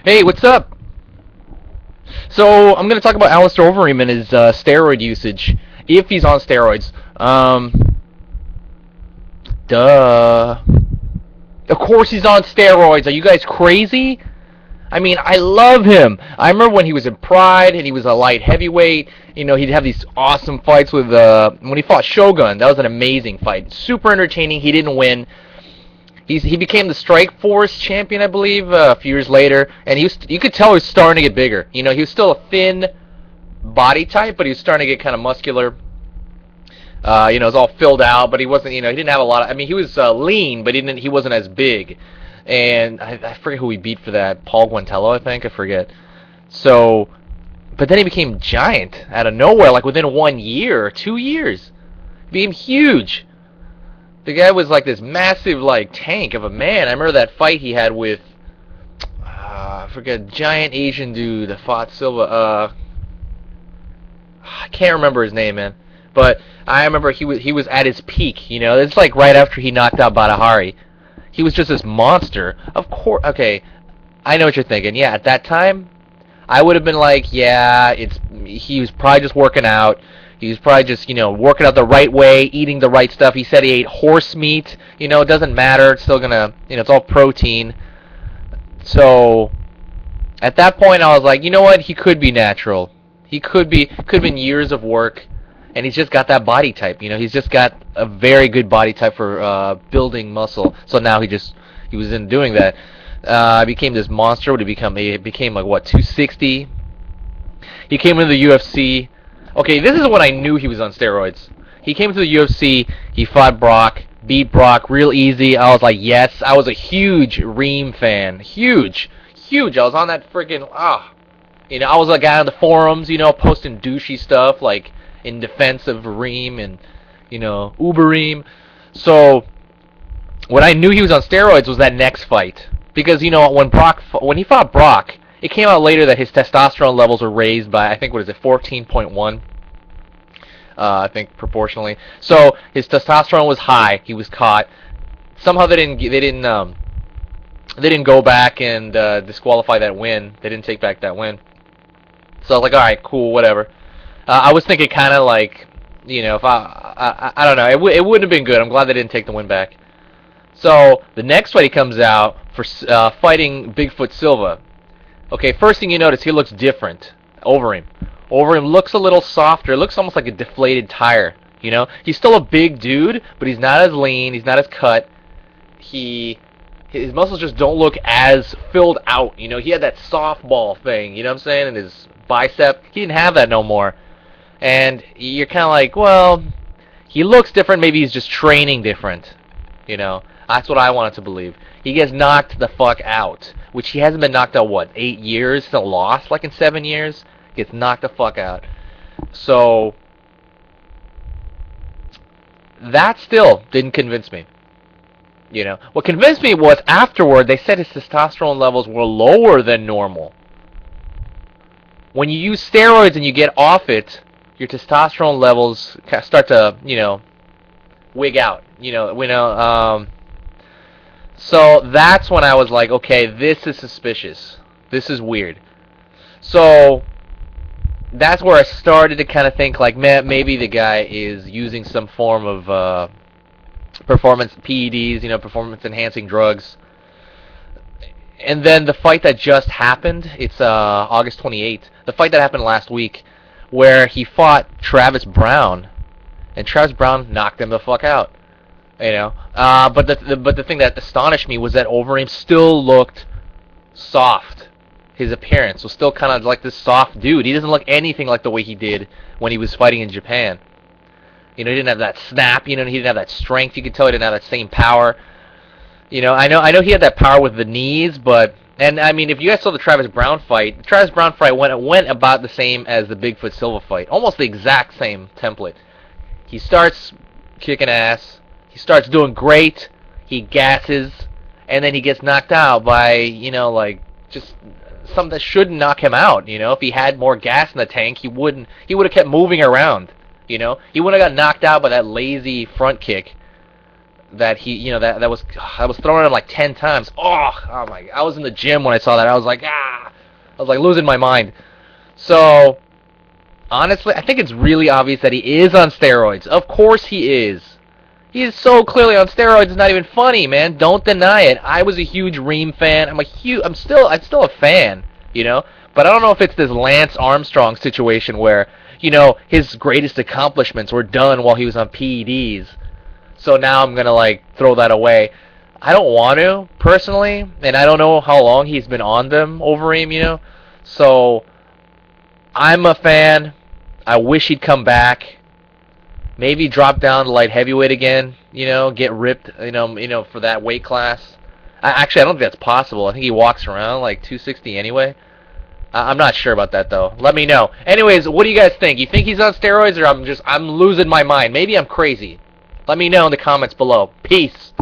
Hey, what's up? So I'm gonna talk about Alistair Overeem and his steroid usage, if he's on steroids. Duh. Of course he's on steroids. Are you guys crazy? I mean, I love him. I remember when he was in Pride and he was a light heavyweight. You know, he'd have these awesome fights with when he fought Shogun. That was an amazing fight. Super entertaining. He didn't win. He became the Strike Force champion, I believe, a few years later, and you could tell he was starting to get bigger. You know, he was still a thin body type, but he was starting to get kind of muscular. You know, it was all filled out, but he wasn't. You know, he didn't have a lot of. I mean, he was lean, but he wasn't as big. And I forget who he beat for that. Paul Guantello, I think. I forget. So, but then he became giant out of nowhere, like within 1 year, 2 years. He became huge. The guy was like this massive, like, tank of a man. I remember that fight he had with, I forget, giant Asian dude that fought Silva. I can't remember his name, man. But I remember he was at his peak. You know, it's like right after he knocked out Badahari. He was just this monster. Of course, okay. I know what you're thinking. Yeah, at that time, I would have been like, yeah, he was probably just working out. He was probably just, working out the right way, eating the right stuff. He said he ate horse meat. You know, it doesn't matter. It's still gonna, it's all protein. So, at that point, I was like, you know what? He could be natural. He could have been years of work, and he's just got that body type. You know, he's just got a very good body type for building muscle. So now he was in doing that. Became this monster. He became like what, 260? He came into the UFC. Okay, this is when I knew he was on steroids. He came to the UFC. He fought Brock, beat Brock real easy. I was like, yes. I was a huge Reem fan. Huge. Huge. I was on that freaking, I was a guy on the forums, posting douchey stuff, like, in defense of Reem and, Ubereem. So, when I knew he was on steroids was that next fight. Because, when he fought Brock, it came out later that his testosterone levels were raised by, I think, 14.1? I think proportionally. So his testosterone was high. He was caught. Somehow they didn't go back and disqualify that win. They didn't take back that win. So I was like, all right, cool, whatever. I was thinking kind of like, if I don't know, it wouldn't have been good. I'm glad they didn't take the win back. So the next fight he comes out for fighting Bigfoot Silva. Okay, first thing you notice, he looks different. Overeem looks a little softer. Looks almost like a deflated tire. He's still a big dude, but he's not as lean. He's not as cut. His muscles just don't look as filled out. He had that softball thing. You know what I'm saying? And his bicep. He didn't have that no more. And you're kind of like, well, he looks different. Maybe he's just training different. That's what I wanted to believe. He gets knocked the fuck out, which he hasn't been knocked out, 8 years? Still lost like in 7 years? Gets knocked the fuck out. So, that still didn't convince me. What convinced me was afterward, they said his testosterone levels were lower than normal. When you use steroids and you get off it, your testosterone levels start to, wig out. So that's when I was like, okay, this is suspicious. This is weird. So that's where I started to kind of think like, man, maybe the guy is using some form of performance PEDs, performance-enhancing drugs. And then the fight that just happened, it's August 28th. The fight that happened last week, where he fought Travis Brown, and Travis Brown knocked him the fuck out. But the thing that astonished me was that Overeem still looked soft. His appearance was still kind of like this soft dude. He doesn't look anything like the way he did when he was fighting in Japan. He didn't have that snap. He didn't have that strength. You could tell he didn't have that same power. I know he had that power with the knees, and I mean, if you guys saw the Travis Brown fight went about the same as the Bigfoot Silva fight, almost the exact same template. He starts kicking ass. He starts doing great. He gasses, and then he gets knocked out by, just something that shouldn't knock him out. If he had more gas in the tank, he would have kept moving around. He wouldn't have got knocked out by that lazy front kick that he, that was throwing him like 10 times. Oh my! I was in the gym when I saw that. I was like, I was like losing my mind. So honestly, I think it's really obvious that he is on steroids. Of course he is. He is so clearly on steroids. It's not even funny, man. Don't deny it. I was a huge Reem fan. I'm still a fan, But I don't know if it's this Lance Armstrong situation where, his greatest accomplishments were done while he was on PEDs. So now I'm gonna like throw that away. I don't want to personally, and I don't know how long he's been on them, Overeem, So I'm a fan. I wish he'd come back. Maybe drop down to light heavyweight again. Get ripped. For that weight class. Actually, I don't think that's possible. I think he walks around like 260 anyway. I'm not sure about that though. Let me know. Anyways, what do you guys think? You think he's on steroids, or I'm losing my mind? Maybe I'm crazy. Let me know in the comments below. Peace.